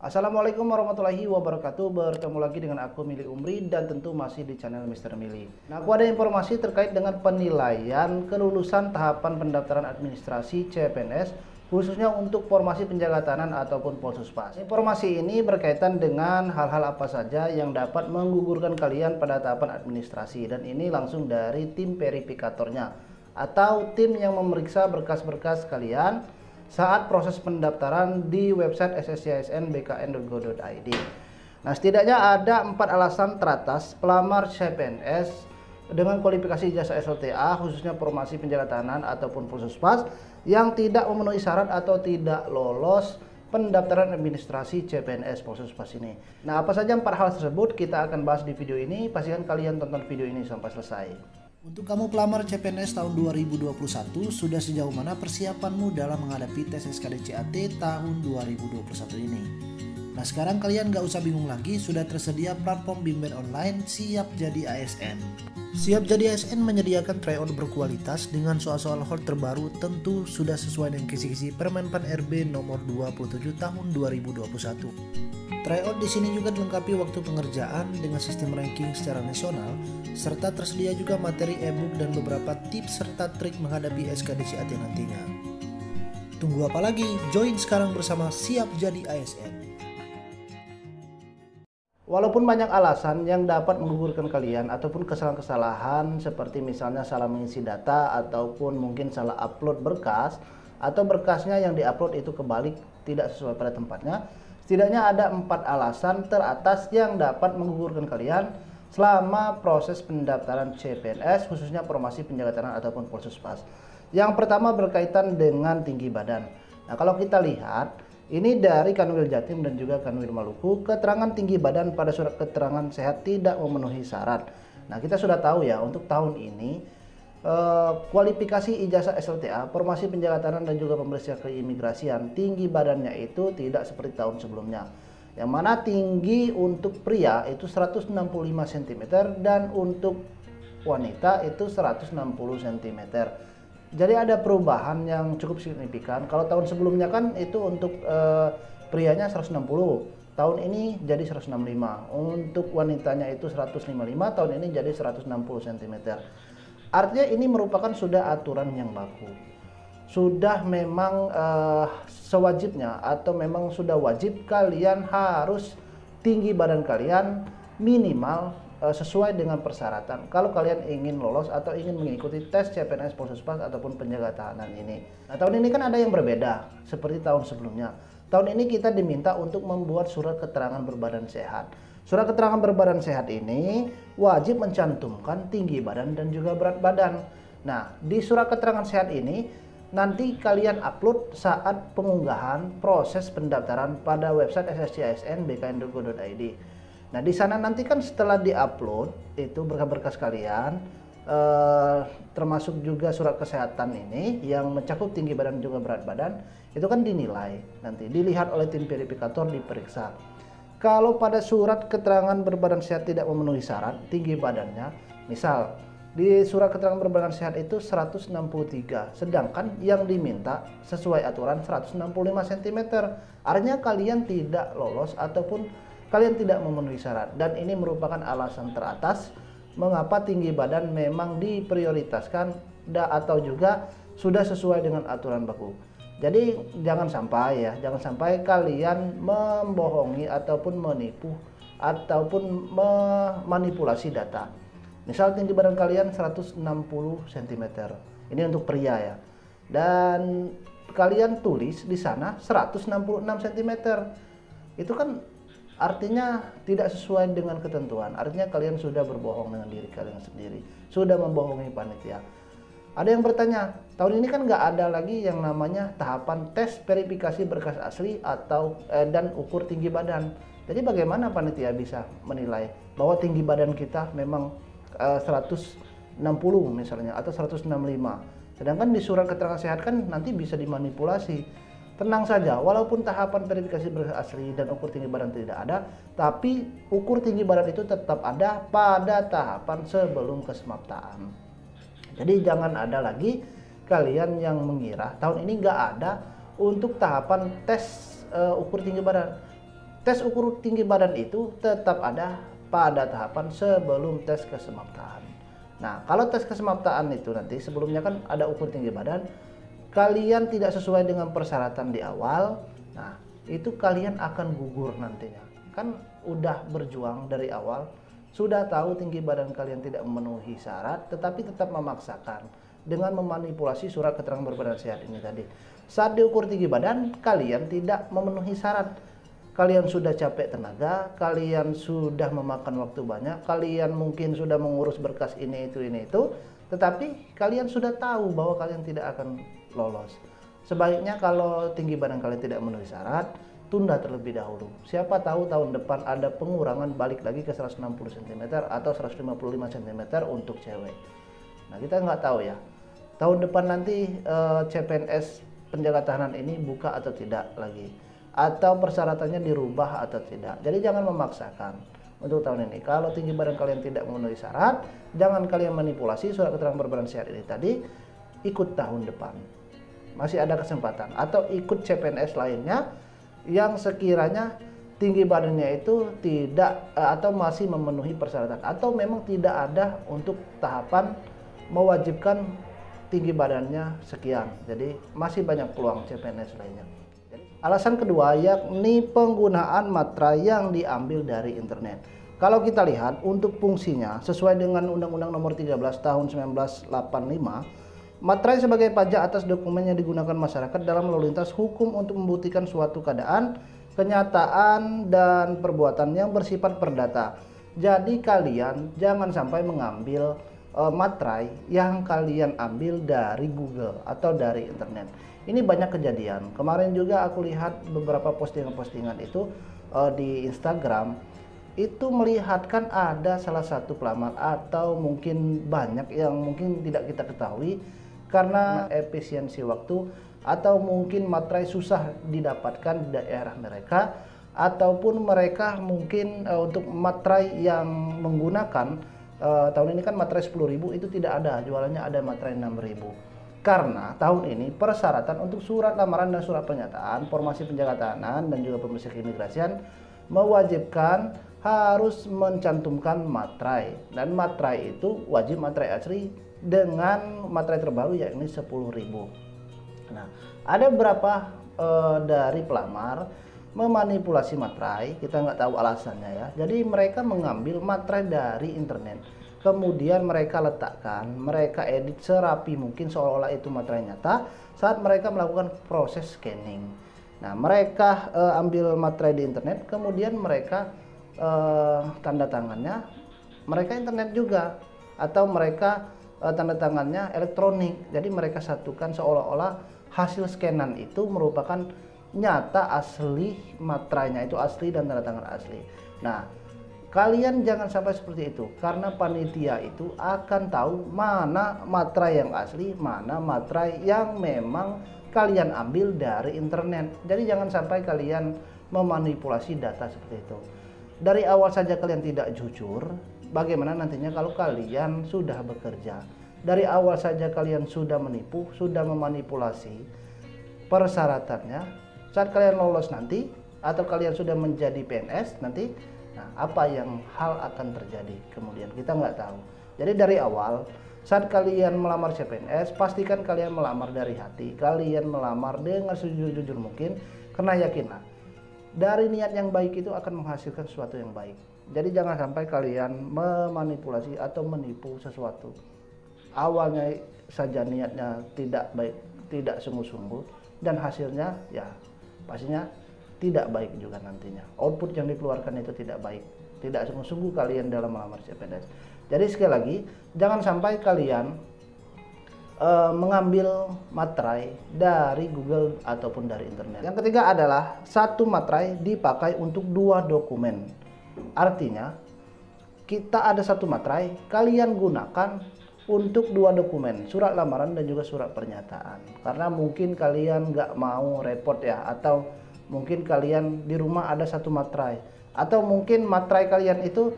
Assalamualaikum warahmatullahi wabarakatuh. Bertemu lagi dengan aku Mili Umri dan tentu masih di channel Mr. Mili. Nah, aku ada informasi terkait dengan penilaian kelulusan tahapan pendaftaran administrasi CPNS khususnya untuk formasi penjaga tahanan ataupun Polsuspas. Informasi ini berkaitan dengan hal-hal apa saja yang dapat menggugurkan kalian pada tahapan administrasi, dan ini langsung dari tim verifikatornya atau tim yang memeriksa berkas-berkas kalian saat proses pendaftaran di website sscisn.bkn.go.id. Nah, setidaknya ada 4 alasan teratas pelamar CPNS dengan kualifikasi ijazah SLTA khususnya formasi penjaga tahanan ataupun Polsuspas yang tidak memenuhi syarat atau tidak lolos pendaftaran administrasi CPNS Polsuspas ini. Nah, apa saja 4 hal tersebut kita akan bahas di video ini. Pastikan kalian tonton video ini sampai selesai. Untuk kamu pelamar CPNS tahun 2021, sudah sejauh mana persiapanmu dalam menghadapi tes SKDCAT tahun 2021 ini? Nah, sekarang kalian gak usah bingung lagi, sudah tersedia platform bimbel online Siap Jadi ASN. Siap Jadi ASN menyediakan tryout berkualitas dengan soal-soal hot terbaru, tentu sudah sesuai dengan kisi-kisi Permenpan RB nomor 27 tahun 2021. Tryout di sini juga dilengkapi waktu pengerjaan dengan sistem ranking secara nasional, serta tersedia juga materi e-book dan beberapa tips serta trik menghadapi SKDCAT nantinya. Tunggu apa lagi? Join sekarang bersama Siap Jadi ASN. Walaupun banyak alasan yang dapat menggugurkan kalian ataupun kesalahan-kesalahan seperti misalnya salah mengisi data ataupun mungkin salah upload berkas atau berkasnya yang diupload itu kebalik tidak sesuai pada tempatnya, setidaknya ada 4 alasan teratas yang dapat menggugurkan kalian selama proses pendaftaran CPNS khususnya formasi penjaga tahanan ataupun Polsuspas. Yang pertama berkaitan dengan tinggi badan. Nah, kalau kita lihat ini dari Kanwil Jatim dan juga Kanwil Maluku, keterangan tinggi badan pada surat keterangan sehat tidak memenuhi syarat. Nah, kita sudah tahu ya untuk tahun ini kualifikasi ijazah SLTA, formasi penjaga tahanan dan juga pemeriksaan keimigrasian, tinggi badannya itu tidak seperti tahun sebelumnya. Yang mana tinggi untuk pria itu 165 cm dan untuk wanita itu 160 cm. Jadi ada perubahan yang cukup signifikan. Kalau tahun sebelumnya kan itu untuk prianya 160, tahun ini jadi 165. Untuk wanitanya itu 155, tahun ini jadi 160 cm. Artinya ini merupakan sudah aturan yang baku. Sudah memang sewajibnya atau memang sudah wajib kalian harus tinggi badan kalian minimal sesuai dengan persyaratan kalau kalian ingin lolos atau ingin mengikuti tes CPNS Polsuspas ataupun penjaga tahanan ini. Nah, tahun ini kan ada yang berbeda seperti tahun sebelumnya. Tahun ini kita diminta untuk membuat surat keterangan berbadan sehat. Surat keterangan berbadan sehat ini wajib mencantumkan tinggi badan dan juga berat badan. Nah, di surat keterangan sehat ini nanti kalian upload saat pengunggahan proses pendaftaran pada website sscisn.bkn.go.id. Nah, di sana nanti kan setelah diupload itu berkas-berkas kalian, termasuk juga surat kesehatan ini yang mencakup tinggi badan dan juga berat badan, itu kan dinilai, nanti dilihat oleh tim verifikator, diperiksa. Kalau pada surat keterangan berbadan sehat tidak memenuhi syarat tinggi badannya, misal di surat keterangan berbadan sehat itu 163, sedangkan yang diminta sesuai aturan 165 cm, artinya kalian tidak lolos ataupun kalian tidak memenuhi syarat, dan ini merupakan alasan teratas mengapa tinggi badan memang diprioritaskan atau juga sudah sesuai dengan aturan baku. Jadi jangan sampai kalian membohongi ataupun menipu ataupun memanipulasi data. Misal tinggi badan kalian 160 cm. Ini untuk pria ya. Dan kalian tulis di sana 166 cm. Itu kan artinya tidak sesuai dengan ketentuan. Artinya kalian sudah berbohong dengan diri kalian sendiri, sudah membohongi panitia. Ada yang bertanya, tahun ini kan nggak ada lagi yang namanya tahapan tes verifikasi berkas asli atau dan ukur tinggi badan. Jadi bagaimana panitia bisa menilai bahwa tinggi badan kita memang 160 misalnya atau 165, sedangkan di surat keterangan sehat kan nanti bisa dimanipulasi. Tenang saja, walaupun tahapan verifikasi berkas asli dan ukur tinggi badan tidak ada, tapi ukur tinggi badan itu tetap ada pada tahapan sebelum kesemaptaan. Jadi jangan ada lagi kalian yang mengira tahun ini nggak ada untuk tahapan tes ukur tinggi badan. tes ukur tinggi badan itu tetap ada pada tahapan sebelum tes kesemaptaan. Nah, kalau tes kesemaptaan itu nanti sebelumnya kan ada ukur tinggi badan, kalian tidak sesuai dengan persyaratan di awal, nah itu kalian akan gugur nantinya. Kan udah berjuang dari awal, sudah tahu tinggi badan kalian tidak memenuhi syarat, tetapi tetap memaksakan dengan memanipulasi surat keterangan berbadan sehat ini tadi. Saat diukur tinggi badan, kalian tidak memenuhi syarat. Kalian sudah capek tenaga, kalian sudah memakan waktu banyak, kalian mungkin sudah mengurus berkas ini itu, tetapi kalian sudah tahu bahwa kalian tidak akan lolos. Sebaiknya kalau tinggi badan kalian tidak memenuhi syarat, tunda terlebih dahulu. Siapa tahu tahun depan ada pengurangan balik lagi ke 160 cm atau 155 cm untuk cewek. Nah, kita nggak tahu ya. Tahun depan nanti CPNS penjaga tahanan ini buka atau tidak lagi, atau persyaratannya dirubah atau tidak. Jadi jangan memaksakan untuk tahun ini. Kalau tinggi badan kalian tidak memenuhi syarat, jangan kalian manipulasi surat keterangan berbadan sehat ini tadi, ikut tahun depan. Masih ada kesempatan, atau ikut CPNS lainnya yang sekiranya tinggi badannya itu tidak atau masih memenuhi persyaratan, atau memang tidak ada untuk tahapan mewajibkan tinggi badannya sekian. Jadi masih banyak peluang CPNS lainnya. Alasan kedua yakni penggunaan materai yang diambil dari internet. Kalau kita lihat untuk fungsinya sesuai dengan Undang-Undang Nomor 13 Tahun 1985, materai sebagai pajak atas dokumen yang digunakan masyarakat dalam lalu lintas hukum untuk membuktikan suatu keadaan, kenyataan, dan perbuatan yang bersifat perdata. Jadi kalian jangan sampai mengambil materai yang kalian ambil dari Google atau dari internet. Ini banyak kejadian. Kemarin juga aku lihat beberapa postingan-postingan itu di Instagram, itu melihatkan ada salah satu pelamar atau mungkin banyak yang mungkin tidak kita ketahui karena efisiensi waktu, atau mungkin materai susah didapatkan di daerah mereka, ataupun mereka mungkin untuk materai yang menggunakan tahun ini kan materai 10.000 itu tidak ada, jualannya ada materai 6.000. Karena tahun ini persyaratan untuk surat lamaran dan surat pernyataan, formasi penjaga tahanan dan juga pemeriksaan keimigrasian mewajibkan harus mencantumkan materai, dan materai itu wajib materai asli dengan materai terbaru yakni 10.000. Nah, ada beberapa dari pelamar memanipulasi materai, kita nggak tahu alasannya ya. Jadi mereka mengambil materai dari internet, kemudian mereka letakkan, mereka edit serapi mungkin seolah-olah itu materai nyata saat mereka melakukan proses scanning. Nah, mereka ambil materai di internet, kemudian mereka tanda tangannya mereka internet juga, atau mereka tanda tangannya elektronik. Jadi mereka satukan seolah-olah hasil scanan itu merupakan nyata asli, materainya itu asli dan tanda tangan asli. Nah, kalian jangan sampai seperti itu, karena panitia itu akan tahu mana materai yang asli, mana materai yang memang kalian ambil dari internet. Jadi jangan sampai kalian memanipulasi data seperti itu. Dari awal saja kalian tidak jujur, bagaimana nantinya kalau kalian sudah bekerja? Dari awal saja kalian sudah menipu, sudah memanipulasi persyaratannya. Saat kalian lolos nanti, atau kalian sudah menjadi PNS nanti, nah apa yang hal akan terjadi kemudian kita nggak tahu. Jadi dari awal saat kalian melamar CPNS, pastikan kalian melamar dari hati, kalian melamar dengan sejujur-jujur mungkin, karena yakinlah dari niat yang baik itu akan menghasilkan sesuatu yang baik. Jadi jangan sampai kalian memanipulasi atau menipu sesuatu. Awalnya saja niatnya tidak baik, tidak sungguh-sungguh, dan hasilnya ya pastinya tidak baik juga nantinya. Output yang dikeluarkan itu tidak baik, tidak sungguh-sungguh kalian dalam melamar CPNS. Jadi sekali lagi, jangan sampai kalian mengambil materai dari Google ataupun dari internet. Yang ketiga adalah satu materai dipakai untuk dua dokumen. Artinya kita ada satu materai, kalian gunakan untuk dua dokumen, surat lamaran dan juga surat pernyataan. Karena mungkin kalian nggak mau repot ya, atau mungkin kalian di rumah ada satu materai, atau mungkin materai kalian itu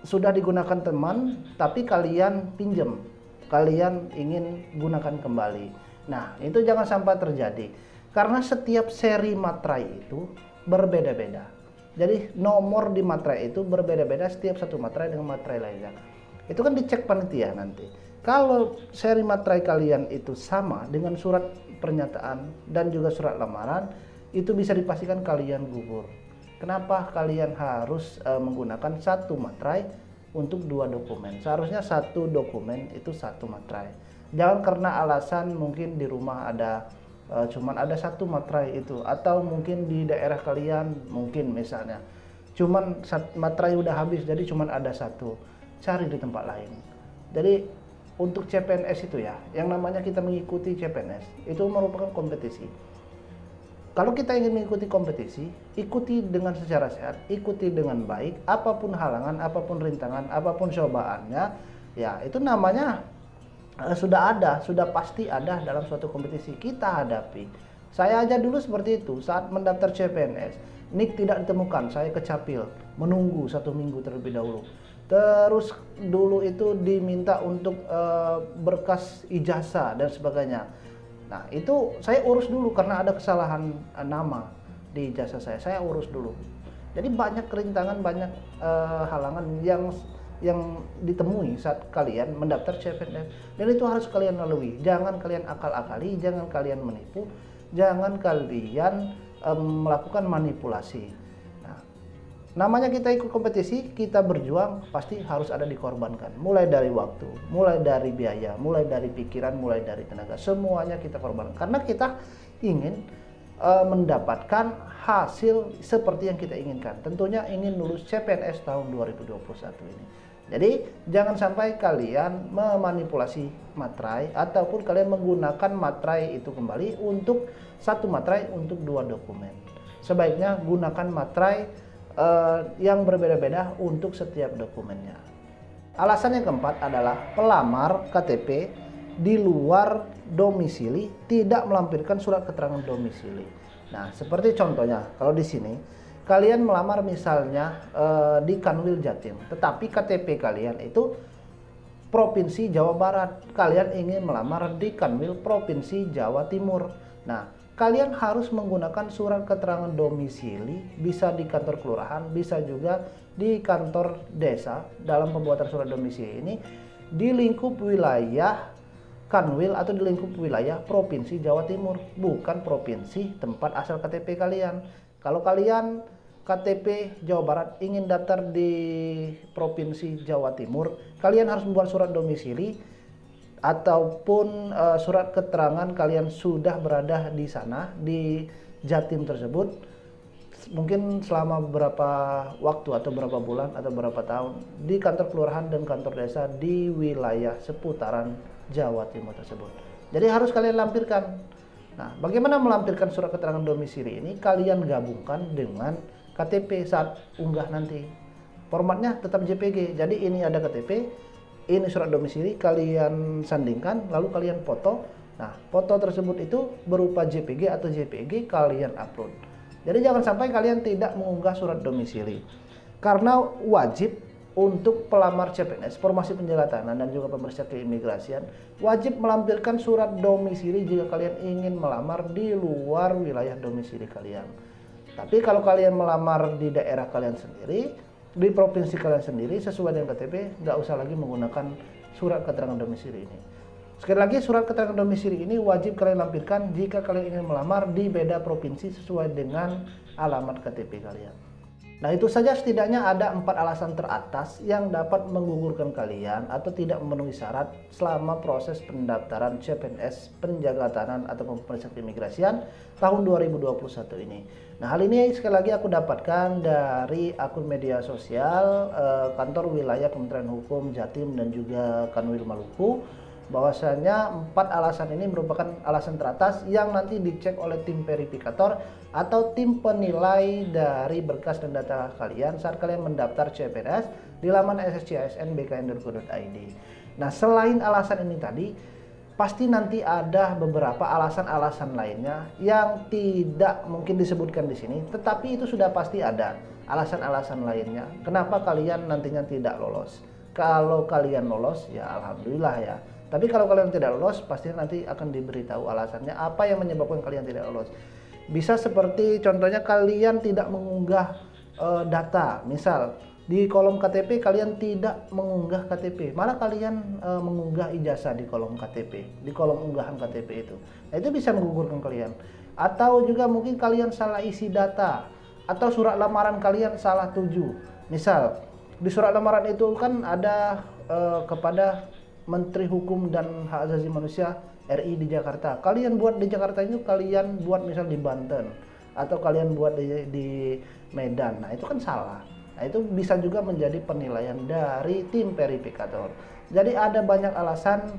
sudah digunakan teman, tapi kalian pinjam, kalian ingin gunakan kembali. Nah, itu jangan sampai terjadi. Karena setiap seri materai itu berbeda-beda. Jadi nomor di materai itu berbeda-beda setiap satu materai dengan materai lainnya. Itu kan dicek panitia nanti. Kalau seri materai kalian itu sama dengan surat pernyataan dan juga surat lamaran, itu bisa dipastikan kalian gugur. Kenapa kalian harus menggunakan satu materai untuk dua dokumen? Seharusnya satu dokumen itu satu materai. Jangan karena alasan mungkin di rumah ada cuman ada satu materai itu, atau mungkin di daerah kalian mungkin misalnya cuman materai udah habis jadi cuman ada satu, cari di tempat lain. Jadi untuk CPNS itu ya, yang namanya kita mengikuti CPNS itu merupakan kompetisi. Kalau kita ingin mengikuti kompetisi, ikuti dengan secara sehat, ikuti dengan baik, apapun halangan, apapun rintangan, apapun cobaannya, ya itu namanya sudah pasti ada dalam suatu kompetisi kita hadapi. Saya aja dulu seperti itu saat mendaftar CPNS, NIK tidak ditemukan, saya kecapil, menunggu 1 minggu terlebih dahulu. Terus dulu itu diminta untuk berkas ijazah dan sebagainya. Nah itu saya urus dulu karena ada kesalahan nama di ijazah saya urus dulu. Jadi banyak kerintangan, banyak halangan yang ditemui saat kalian mendaftar CPNS, dan itu harus kalian lalui. Jangan kalian akal-akali, jangan kalian menipu, jangan kalian melakukan manipulasi. Nah, namanya kita ikut kompetisi, kita berjuang, pasti harus ada dikorbankan. Mulai dari waktu, mulai dari biaya, mulai dari pikiran, mulai dari tenaga, semuanya kita korbankan. Karena kita ingin mendapatkan hasil seperti yang kita inginkan. Tentunya ingin lulus CPNS tahun 2021 ini. Jadi jangan sampai kalian memanipulasi materai ataupun kalian menggunakan materai itu kembali untuk satu materai untuk dua dokumen. Sebaiknya gunakan materai yang berbeda-beda untuk setiap dokumennya. Alasan yang keempat adalah pelamar KTP di luar domisili tidak melampirkan surat keterangan domisili. Nah, seperti contohnya kalau di sini kalian melamar misalnya di Kanwil Jatim, tetapi KTP kalian itu Provinsi Jawa Barat. Kalian ingin melamar di Kanwil Provinsi Jawa Timur. Nah, kalian harus menggunakan surat keterangan domisili, bisa di kantor kelurahan, bisa juga di kantor desa dalam pembuatan surat domisili ini di lingkup wilayah Kanwil atau di lingkup wilayah Provinsi Jawa Timur, bukan provinsi tempat asal KTP kalian. Kalau kalian KTP Jawa Barat ingin daftar di Provinsi Jawa Timur, kalian harus membuat surat domisili ataupun surat keterangan kalian sudah berada di sana, di Jatim tersebut, mungkin selama beberapa waktu atau berapa bulan atau berapa tahun di kantor kelurahan dan kantor desa di wilayah seputaran Jawa Timur tersebut. Jadi harus kalian lampirkan. Nah, bagaimana melampirkan surat keterangan domisili ini? Kalian gabungkan dengan KTP saat unggah nanti. Formatnya tetap JPG. Jadi ini ada KTP, ini surat domisili, kalian sandingkan, lalu kalian foto. Nah, foto tersebut itu berupa JPG atau JPG, kalian upload. Jadi jangan sampai kalian tidak mengunggah surat domisili. Karena wajib untuk pelamar CPNS, formasi penjaga tanah dan juga pemeriksa keimigrasian, wajib melampirkan surat domisili jika kalian ingin melamar di luar wilayah domisili kalian. Tapi kalau kalian melamar di daerah kalian sendiri, di provinsi kalian sendiri sesuai dengan KTP, nggak usah lagi menggunakan surat keterangan domisili ini. Sekali lagi, surat keterangan domisili ini wajib kalian lampirkan jika kalian ingin melamar di beda provinsi sesuai dengan alamat KTP kalian. Nah, itu saja setidaknya ada 4 alasan teratas yang dapat menggugurkan kalian atau tidak memenuhi syarat selama proses pendaftaran CPNS penjaga tahanan atau pemeriksa keimigrasian tahun 2021 ini. Nah, hal ini sekali lagi aku dapatkan dari akun media sosial kantor wilayah Kementerian Hukum Jatim dan juga Kanwil Maluku, bahwasanya 4 alasan ini merupakan alasan teratas yang nanti dicek oleh tim verifikator atau tim penilai dari berkas dan data kalian saat kalian mendaftar CPNS di laman sscisn.bkn.go.id. Nah, selain alasan ini tadi, pasti nanti ada beberapa alasan-alasan lainnya yang tidak mungkin disebutkan di sini, tetapi itu sudah pasti ada alasan-alasan lainnya kenapa kalian nantinya tidak lolos. Kalau kalian lolos, ya alhamdulillah ya. Tapi kalau kalian tidak lolos, pasti nanti akan diberitahu alasannya apa yang menyebabkan kalian tidak lolos. Bisa seperti contohnya kalian tidak mengunggah data, misal di kolom KTP kalian tidak mengunggah KTP, malah kalian mengunggah ijazah di kolom KTP, di kolom unggahan KTP itu. Nah, itu bisa menggugurkan kalian. Atau juga mungkin kalian salah isi data, atau surat lamaran kalian salah tuju. Misal di surat lamaran itu kan ada kepada Menteri Hukum dan Hak Asasi Manusia RI di Jakarta. Kalian buat di Jakarta itu kalian buat misal di Banten, atau kalian buat di Medan. Nah, itu kan salah. Nah, itu bisa juga menjadi penilaian dari tim verifikator. Jadi ada banyak alasan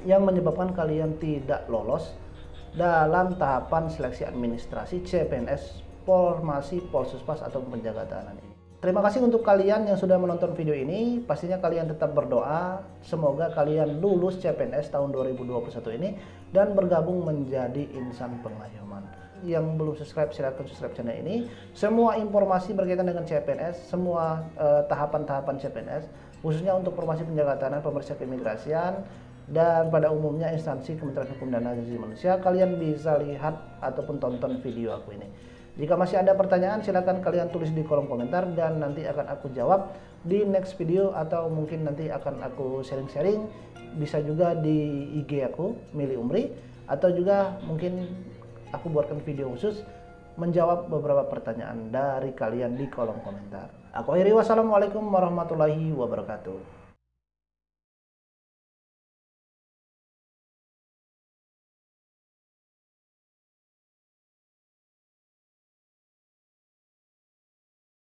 yang menyebabkan kalian tidak lolos dalam tahapan seleksi administrasi CPNS Formasi Polsuspas atau penjaga tahanan ini. Terima kasih untuk kalian yang sudah menonton video ini. Pastinya kalian tetap berdoa semoga kalian lulus CPNS tahun 2021 ini dan bergabung menjadi insan pengayoman. Yang belum subscribe, silahkan subscribe channel ini. Semua informasi berkaitan dengan CPNS, semua tahapan-tahapan CPNS, khususnya untuk formasi penjaga tahanan, pemeriksa keimigrasian, dan pada umumnya instansi Kementerian Hukum dan Hak Asasi Manusia, kalian bisa lihat ataupun tonton video aku ini. Jika masih ada pertanyaan, silahkan kalian tulis di kolom komentar dan nanti akan aku jawab di next video, atau mungkin nanti akan aku sharing-sharing. Bisa juga di IG aku, Mili Umri, atau juga mungkin aku buatkan video khusus menjawab beberapa pertanyaan dari kalian di kolom komentar. Aku akhiri, wassalamualaikum warahmatullahi wabarakatuh.